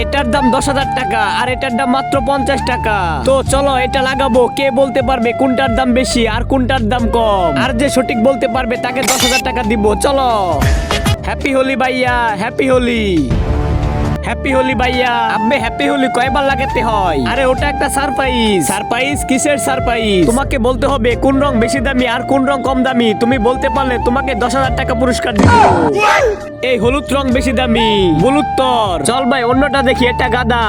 এটার দাম 10,000 টাকা আর এটার দাম মাত্র 50 টাকা। তো চলো এটা লাগাবো, কে বলতে পারবে কোনটার দাম বেশি আর কোনটার দাম কম, আর যে সঠিক বলতে পারবে তাকে 10,000 টাকা দিব। চলো। হ্যাপি হোলি ভাইয়া, হ্যাপি হোলি। হ্যাপি হোলি ভাইয়া। আব্বে হ্যাপি হোলি কয়বার লাগাতে হয়? আরে ওটা একটা সারপ্রাইজ। সারপ্রাইজ? কিসের সারপ্রাইজ? তোমাকে বলতে হবে কোন রং বেশি দামি আর কোন রং কম দামি। তুমি বলতে পারলে তোমাকে 10,000 টাকা পুরস্কার দিব। এই হলুদ রং বেশি দামি। ভুল উত্তর। চল ভাই অন্যটা দেখি, এটা গাদা।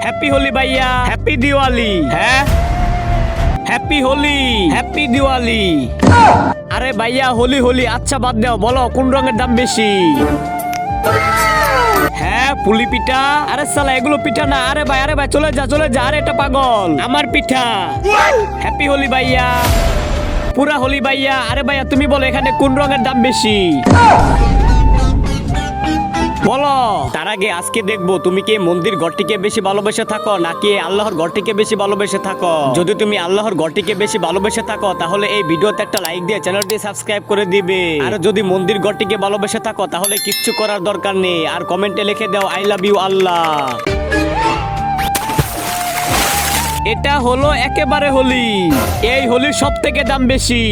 হ্যাপি হোলি ভাইয়া, হ্যাপি দিওয়ালি। হ্যাঁ হ্যাপি হোলি, হ্যাপি দিওয়ালি। আরে ভাইয়া হোলি হোলি, আচ্ছা বাদ দাও, বলো কোন রঙের দাম বেশি? হ্যাঁ পুলি পিঠা। আরে সালা এগুলো পিঠা না। আরে ভাই চলে যা চলে যা। আরে এটা পাগল, আমার পিঠা। হ্যাপি হোলি ভাইয়া, পুরা হোলি ভাইয়া। আরে ভাইয়া তুমি বলো এখানে কোন রঙের দাম বেশি বলো। তার আগে আজকে দেখবো তুমি কি মন্দির ঘরটিকে বেশি ভালোবেসে থাকো নাকি আল্লাহর ঘরটিকে বেশি ভালোবেসে থাকো। যদি তুমি আল্লাহর ঘরটিকে বেশি ভালোবেসে থাকো তাহলে এই ভিডিওতে একটা লাইক দিয়ে চ্যানেলটি সাবস্ক্রাইব করে দিবে। আর যদি মন্দির ঘরটিকে ভালোবেসে থাকো তাহলে কিচ্ছু করার দরকার নেই, আর কমেন্টে লিখে দাও আই লাভ ইউ আল্লাহ। এটা হলো একেবারে হোলি। এই হোলির সব থেকে দাম বেশি।